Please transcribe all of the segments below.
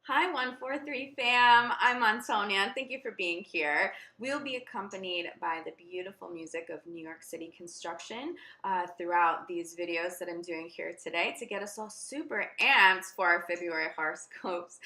Hi, 143 fam. I'm Antonia. Thank you for being here. We'll be accompanied by the beautiful music of New York City construction throughout these videos that I'm doing here today to get us all super amped for our February horoscopes.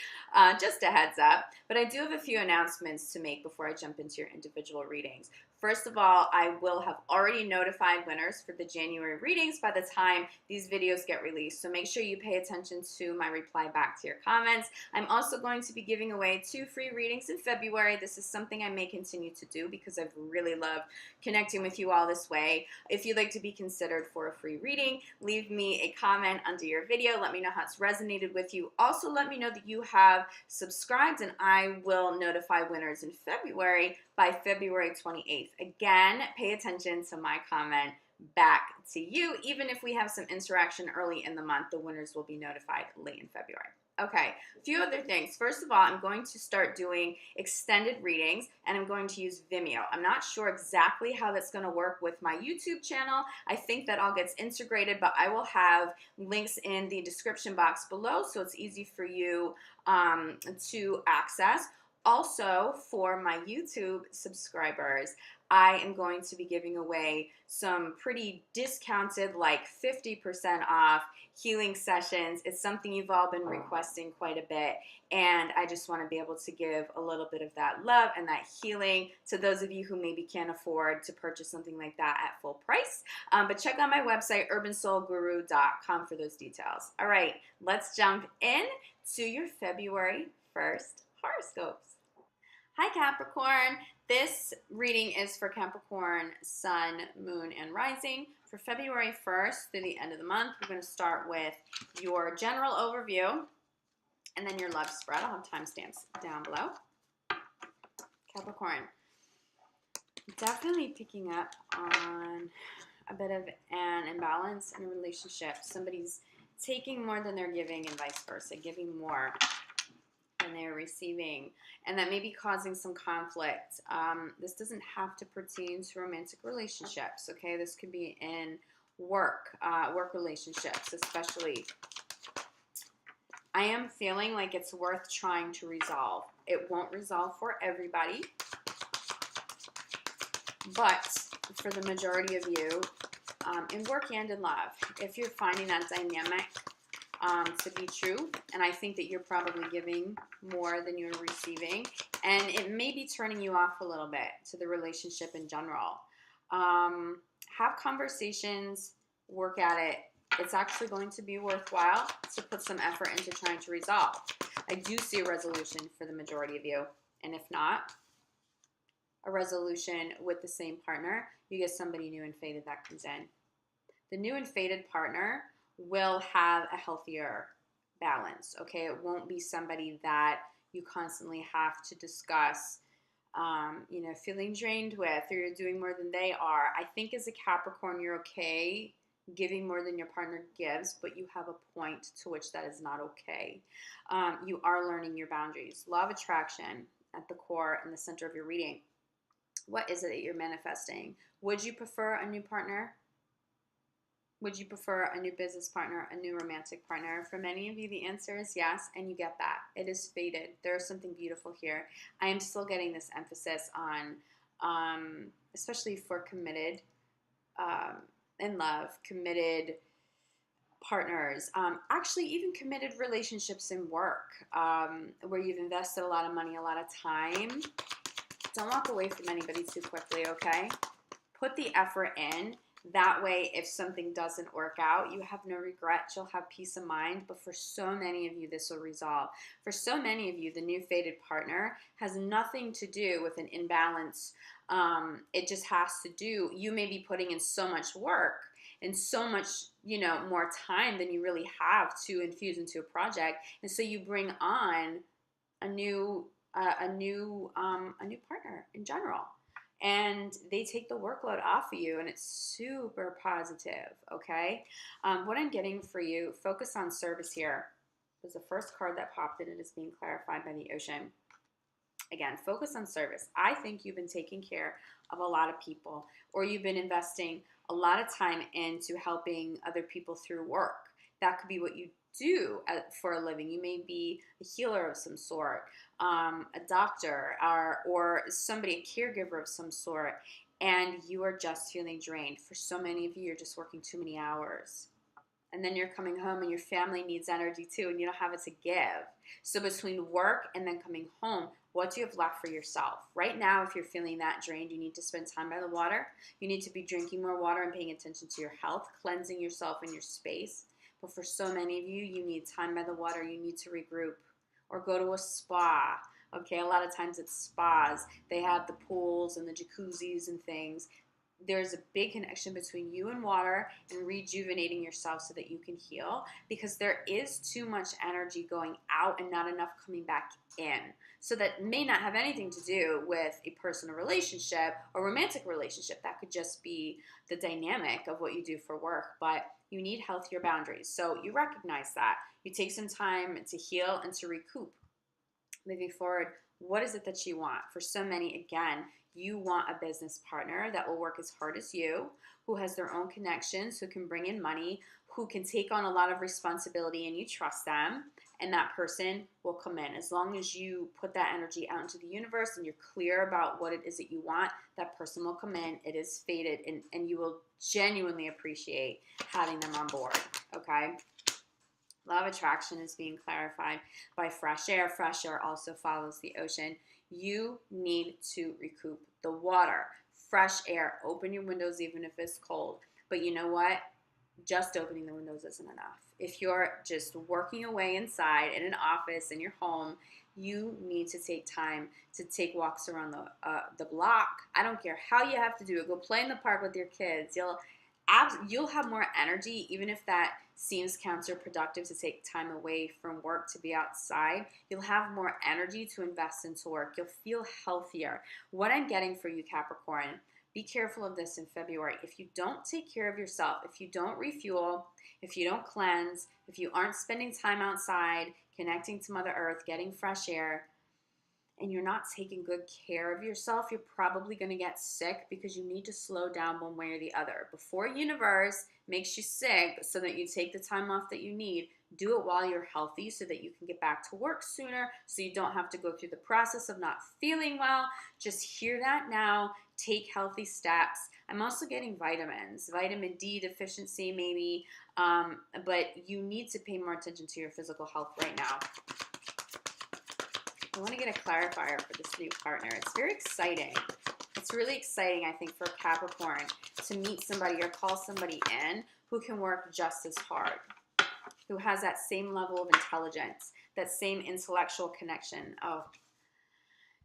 Just a heads up. But I do have a few announcements to make before I jump into your individual readings. First of all, I will have already notified winners for the January readings by the time these videos get released. So make sure you pay attention to my reply back to your comments. I'm also going to be giving away 2 free readings in February. This is something I may continue to do because I've really loved connecting with you all this way. If you'd like to be considered for a free reading, leave me a comment under your video. Let me know how it's resonated with you. Also, let me know that you have subscribed, and I will notify winners in February by February 28th. Again, pay attention to my comment back to you. Even if we have some interaction early in the month, the winners will be notified late in February. Okay, a few other things. First of all, I'm going to start doing extended readings, and I'm going to use Vimeo. I'm not sure exactly how that's going to work with my YouTube channel. I think that all gets integrated, but I will have links in the description box below, so it's easy for you to access. Also, for my YouTube subscribers, I am going to be giving away some pretty discounted, like 50% off healing sessions. It's something you've all been requesting quite a bit, and I just want to be able to give a little bit of that love and that healing to those of you who maybe can't afford to purchase something like that at full price. But check out my website, urbansoulguru.com, for those details. All right, let's jump in to your February 1st horoscopes. Hi, Capricorn. This reading is for Capricorn, Sun, Moon, and Rising. For February 1st through the end of the month, we're going to start with your general overview and then your love spread. I'll have timestamps down below. Capricorn, definitely picking up on a bit of an imbalance in a relationship. Somebody's taking more than they're giving and vice versa, giving more than they're receiving, and that may be causing some conflict. This doesn't have to pertain to romantic relationships, okay? This could be in work relationships especially. I am feeling like it's worth trying to resolve. It won't resolve for everybody, but for the majority of you, in work and in love, if you're finding that dynamic to be true, and I think that you're probably giving more than you're receiving, and it may be turning you off a little bit to the relationship in general. Have conversations, work at it. It's actually going to be worthwhile to put some effort into trying to resolve. I do see a resolution for the majority of you, and if not a resolution with the same partner, you get somebody new and faded that comes in. The new and faded partner will have a healthier balance, okay? It won't be somebody that you constantly have to discuss, feeling drained with, or you're doing more than they are. I think as a Capricorn, you're okay giving more than your partner gives, but you have a point to which that is not okay. You are learning your boundaries. Law of attraction at the core and the center of your reading. What is it that you're manifesting? Would you prefer a new partner? Would you prefer a new business partner, a new romantic partner? For many of you, the answer is yes, and you get that. It is faded. There is something beautiful here. I am still getting this emphasis on, especially for committed, in love, committed partners, actually even committed relationships in work, where you've invested a lot of money, a lot of time. Don't walk away from anybody too quickly, okay? Put the effort in. That way, if something doesn't work out, you have no regret. You'll have peace of mind. But for so many of you, this will resolve. For so many of you, the new faded partner has nothing to do with an imbalance. It just has to do, you may be putting in so much work and so much, more time than you really have to infuse into a project. And so you bring on a new partner in general. And they take the workload off of you, and it's super positive, okay? What I'm getting for you, focus on service here. Was the first card that popped in, and it's being clarified by the ocean. Again, focus on service. I think you've been taking care of a lot of people, or you've been investing a lot of time into helping other people through work. That could be what you do for a living. You may be a healer of some sort, a doctor, or somebody, a caregiver of some sort, and you are just feeling drained. For so many of you, you're just working too many hours. And then you're coming home and your family needs energy too, and you don't have it to give. So between work and then coming home, what do you have left for yourself? Right now, if you're feeling that drained, you need to spend time by the water. You need to be drinking more water and paying attention to your health, cleansing yourself and your space. But for so many of you, you need time by the water. You need to regroup or go to a spa. Okay, a lot of times it's spas. They have the pools and the jacuzzis and things. There's a big connection between you and water and rejuvenating yourself so that you can heal, because there is too much energy going out and not enough coming back in. So that may not have anything to do with a personal relationship or romantic relationship. That could just be the dynamic of what you do for work, but you need healthier boundaries. So you recognize that. You take some time to heal and to recoup. Moving forward, what is it that you want? For so many, again, you want a business partner that will work as hard as you, who has their own connections, who can bring in money, who can take on a lot of responsibility, and you trust them, and that person will come in. As long as you put that energy out into the universe and you're clear about what it is that you want, that person will come in. It is fated, and you will genuinely appreciate having them on board, okay? Law of attraction is being clarified by fresh air. Fresh air also follows the ocean. You need to recoup the water. Fresh air. Open your windows even if it's cold. But you know what? Just opening the windows isn't enough. If you're just working away inside in an office, in your home, you need to take time to take walks around the block. I don't care how you have to do it. Go play in the park with your kids. You'll have more energy, even if that seems counterproductive to take time away from work to be outside. You'll have more energy to invest into work. You'll feel healthier. What I'm getting for you, Capricorn, be careful of this in February. If you don't take care of yourself, if you don't refuel, if you don't cleanse, if you aren't spending time outside, connecting to Mother Earth, getting fresh air, and you're not taking good care of yourself, you're probably going to get sick, because you need to slow down one way or the other. Before universe makes you sick so that you take the time off that you need, do it while you're healthy so that you can get back to work sooner, so you don't have to go through the process of not feeling well. Just hear that now. Take healthy steps. I'm also getting vitamins, vitamin D deficiency maybe, but you need to pay more attention to your physical health right now. I want to get a clarifier for this new partner. It's very exciting. It's really exciting, I think, for Capricorn to meet somebody or call somebody in who can work just as hard, who has that same level of intelligence, that same intellectual connection. Oh,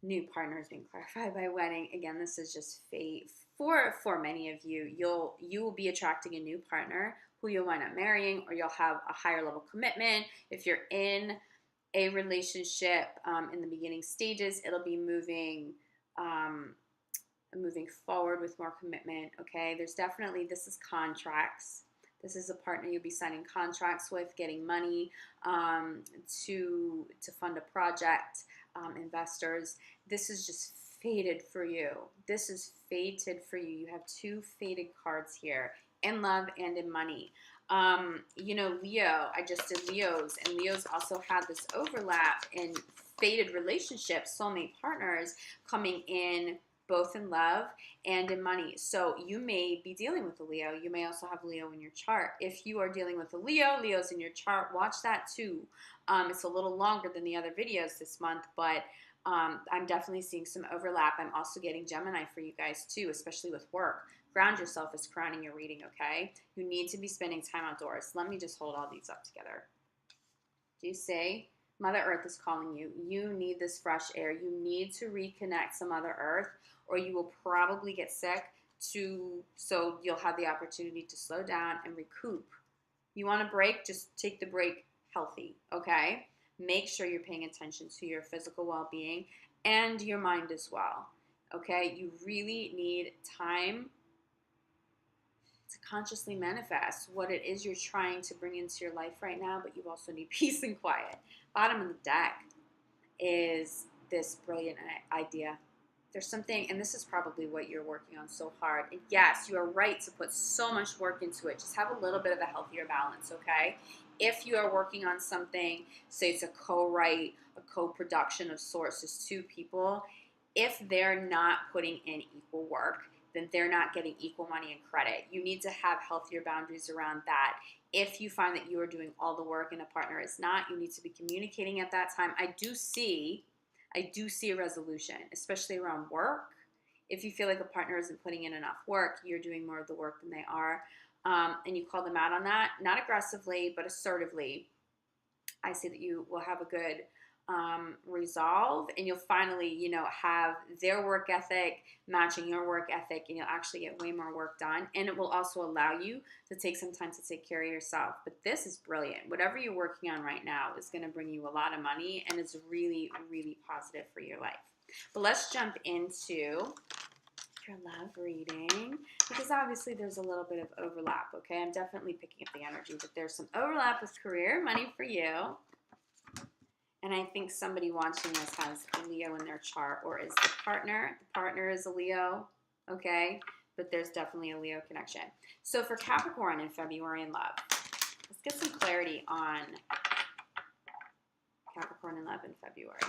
new partner is being clarified by wedding. Again, this is just fate. For many of you, you will be attracting a new partner who you'll wind up marrying, or you'll have a higher level commitment. If you're in a relationship in the beginning stages, it'll be moving forward with more commitment. Okay, there's definitely, this is contracts. This is a partner you'll be signing contracts with, getting money to fund a project, investors. This is just fated for you. This is fated for you. You have two fated cards here, in love and in money. Leo, I just did Leos, and Leos also had this overlap in fated relationships, soulmate partners coming in both in love and in money. So you may be dealing with a Leo. You may also have Leo in your chart. If you are dealing with a Leo, Leo's in your chart, watch that too. It's a little longer than the other videos this month, but I'm definitely seeing some overlap. I'm also getting Gemini for you guys too, especially with work. Ground yourself is crowning your reading, okay? You need to be spending time outdoors. Let me just hold all these up together. Do you see? Mother Earth is calling you. You need this fresh air. You need to reconnect to Mother Earth, or you will probably get sick, so you'll have the opportunity to slow down and recoup. You want a break? Just take the break healthy, okay? Make sure you're paying attention to your physical well-being and your mind as well, okay? You really need time to consciously manifest what it is you're trying to bring into your life right now, but you also need peace and quiet. Bottom of the deck is this brilliant idea. there's something, and this is probably what you're working on so hard. And yes, you are right to put so much work into it. Just have a little bit of a healthier balance, okay? If you are working on something, say it's a co-write, a co-production of sorts, just two people, if they're not putting in equal work, then they're not getting equal money and credit. You need to have healthier boundaries around that. If you find that you are doing all the work and a partner is not, you need to be communicating at that time. I do see a resolution, especially around work. If you feel like a partner isn't putting in enough work, you're doing more of the work than they are, and you call them out on that, not aggressively, but assertively. I see that you will have a good resolve, and you'll finally, have their work ethic matching your work ethic, and you'll actually get way more work done. And it will also allow you to take some time to take care of yourself. But this is brilliant. Whatever you're working on right now is going to bring you a lot of money, and it's really, really positive for your life. But let's jump into your love reading, because obviously there's a little bit of overlap, okay? I'm definitely picking up the energy that there's some overlap with career, money for you. And I think somebody watching this has a Leo in their chart, or is the partner. The partner is a Leo, okay? But there's definitely a Leo connection. So for Capricorn in February in love, let's get some clarity on Capricorn in love in February.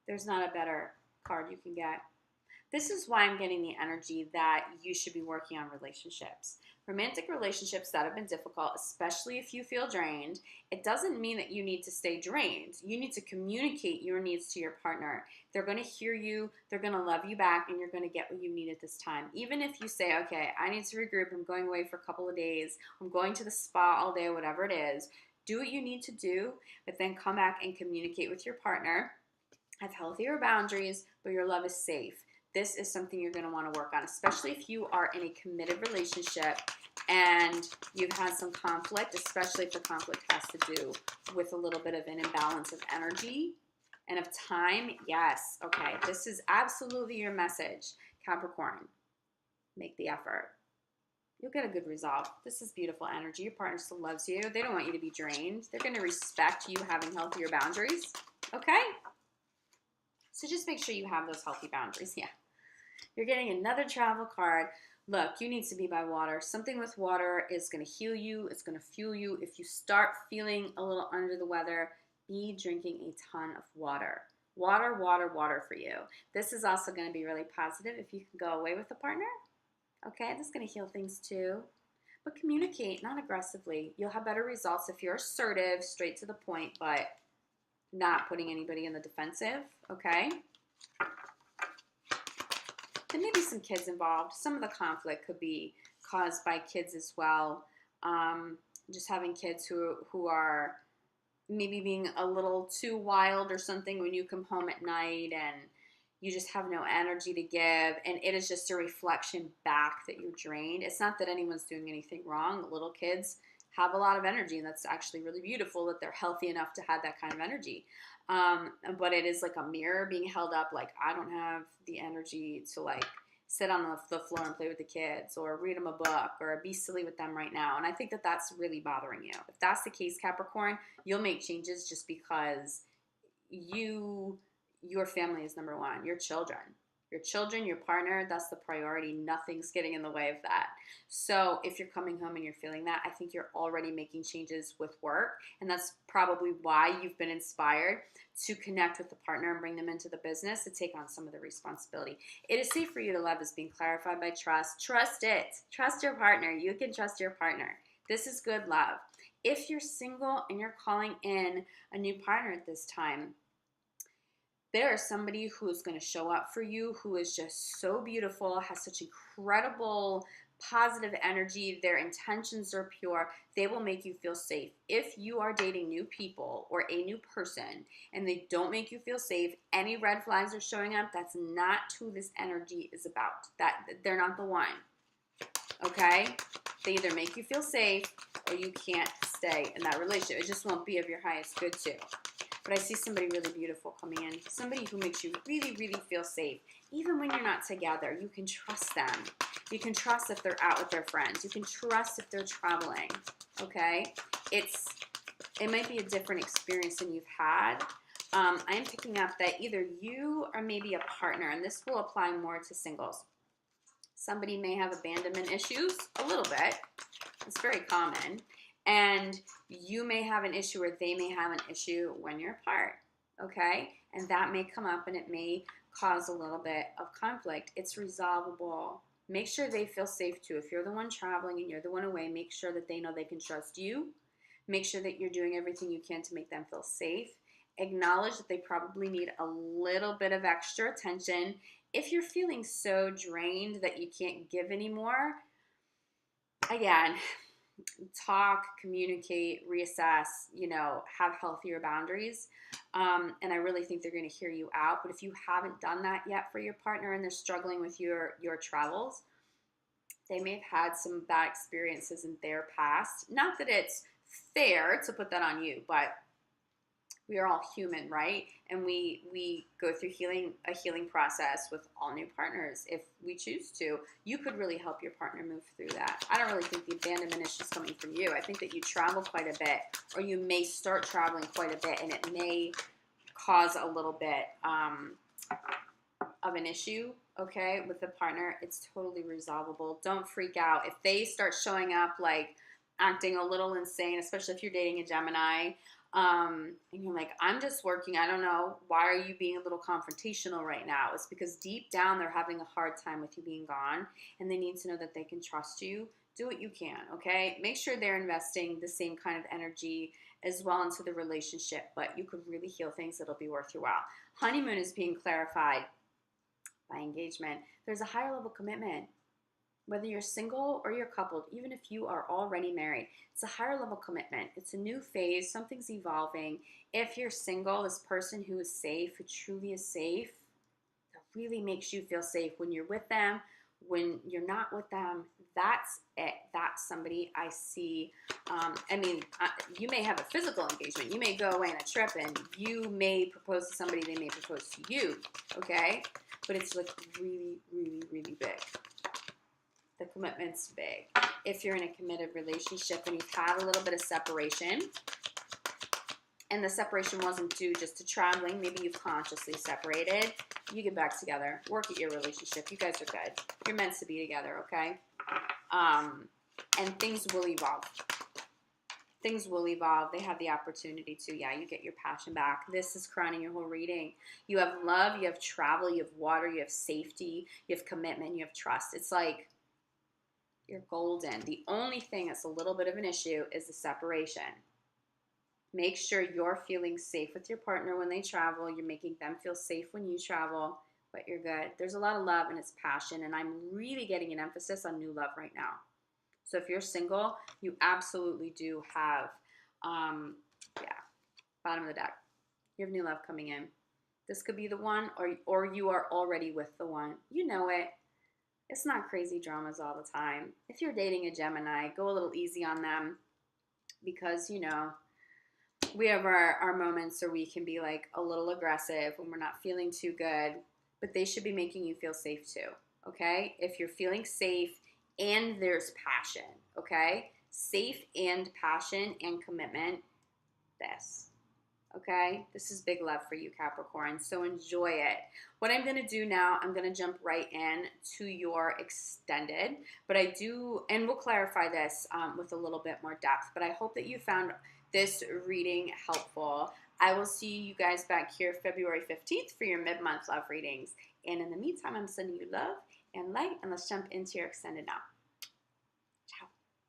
There's not a better card you can get. This is why I'm getting the energy that you should be working on relationships. Romantic relationships that have been difficult, especially if you feel drained, it doesn't mean that you need to stay drained. You need to communicate your needs to your partner. They're going to hear you, they're going to love you back, and you're going to get what you need at this time. Even if you say, okay, I need to regroup, I'm going away for a couple of days, I'm going to the spa all day, whatever it is, do what you need to do, but then come back and communicate with your partner. Have healthier boundaries, but your love is safe. This is something you're going to want to work on, especially if you are in a committed relationship and you've had some conflict, especially if the conflict has to do with a little bit of an imbalance of energy and of time. Yes, okay, this is absolutely your message, Capricorn. Make the effort. You'll get a good resolve. This is beautiful energy. Your partner still loves you. They don't want you to be drained. They're going to respect you having healthier boundaries, okay? So just make sure you have those healthy boundaries. Yeah. You're getting another travel card. Look, you need to be by water. Something with water is going to heal you. It's going to fuel you. If you start feeling a little under the weather, be drinking a ton of water. Water, water, water for you. This is also going to be really positive if you can go away with a partner. Okay, this is going to heal things too. But communicate, not aggressively. You'll have better results if you're assertive, straight to the point, but not putting anybody in the defensive, okay? There may be some kids involved. Some of the conflict could be caused by kids as well. Just having kids who are maybe being a little too wild or something when you come home at night and you just have no energy to give, and it is just a reflection back that you're drained. It's not that anyone's doing anything wrong. Little kids have a lot of energy, and that's actually really beautiful that they're healthy enough to have that kind of energy. But it is like a mirror being held up, like, I don't have the energy to like sit on the floor and play with the kids or read them a book or be silly with them right now. And I think that that's really bothering you. If that's the case, Capricorn, you'll make changes just because your family is number one, your children. Your children, your partner, that's the priority. Nothing's getting in the way of that. So if you're coming home and you're feeling that, I think you're already making changes with work. And that's probably why you've been inspired to connect with the partner and bring them into the business to take on some of the responsibility. It is safe for you to love is being clarified by trust. Trust it. Trust your partner. You can trust your partner. This is good love. If you're single and you're calling in a new partner at this time, there is somebody who's going to show up for you who is just so beautiful, has such incredible positive energy. Their intentions are pure. They will make you feel safe. If you are dating new people or a new person and they don't make you feel safe, any red flags are showing up, that's not who this energy is about. They're not the one. Okay? They either make you feel safe or you can't stay in that relationship. It just won't be of your highest good too. But I see somebody really beautiful coming in. Somebody who makes you really, really feel safe. Even when you're not together, you can trust them. You can trust if they're out with their friends. You can trust if they're traveling, okay? It might be a different experience than you've had, I'm picking up that either you or maybe a partner, and this will apply more to singles. Somebody may have abandonment issues, a little bit. It's very common. And you may have an issue or they may have an issue when you're apart, okay? And that may come up and it may cause a little bit of conflict. It's resolvable. Make sure they feel safe too. If you're the one traveling and you're the one away, make sure that they know they can trust you. Make sure that you're doing everything you can to make them feel safe. Acknowledge that they probably need a little bit of extra attention. If you're feeling so drained that you can't give anymore, again, talk, communicate, reassess, have healthier boundaries. And I really think they're going to hear you out. But if you haven't done that yet for your partner and they're struggling with your travels, they may have had some bad experiences in their past. Not that it's fair to put that on you, but we are all human, right? And we go through a healing process with all new partners if we choose to. You could really help your partner move through that. I don't really think the abandonment issue is coming from you. I think that you travel quite a bit, or you may start traveling quite a bit, and it may cause a little bit of an issue, okay, with the partner. It's totally resolvable. Don't freak out. If they start showing up like acting a little insane, especially if you're dating a Gemini, and you're like, I'm just working, I don't know, why are you being a little confrontational right now? It's because deep down they're having a hard time with you being gone, and they need to know that they can trust you. Do what you can, okay? Make sure they're investing the same kind of energy as well into the relationship, but you could really heal things that'll be worth your while. Honeymoon is being clarified by engagement. There's a higher level commitment. Whether you're single or you're coupled, even if you are already married, it's a higher level commitment. It's a new phase. Something's evolving. If you're single, this person who is safe, who truly is safe, that really makes you feel safe when you're with them, when you're not with them. That's it. That's somebody I see. You may have a physical engagement. You may go away on a trip and you may propose to somebody. They may propose to you, okay? But it's like really, really, really big. The commitment's big. If you're in a committed relationship and you've had a little bit of separation, and the separation wasn't due just to traveling, maybe you've consciously separated, you get back together, work at your relationship. You guys are good. You're meant to be together, okay? And things will evolve. Things will evolve. They have the opportunity to. Yeah, you get your passion back. This is crowning your whole reading. You have love, you have travel, you have water, you have safety, you have commitment, you have trust. It's like you're golden. The only thing that's a little bit of an issue is the separation. Make sure you're feeling safe with your partner when they travel. You're making them feel safe when you travel, but you're good. There's a lot of love and it's passion, and I'm really getting an emphasis on new love right now. So if you're single, you absolutely do have, bottom of the deck. You have new love coming in. This could be the one, or you are already with the one. You know it. It's not crazy dramas all the time. If you're dating a Gemini, go a little easy on them because, we have our moments where we can be like a little aggressive when we're not feeling too good, but they should be making you feel safe too, okay? If you're feeling safe and there's passion, okay? Safe and passion and commitment, okay? This is big love for you, Capricorn, so enjoy it. What I'm going to do now, I'm going to jump right in to your extended, but and we'll clarify this with a little bit more depth, but I hope that you found this reading helpful. I will see you guys back here February 15th for your mid-month love readings, and in the meantime, I'm sending you love and light, and let's jump into your extended now.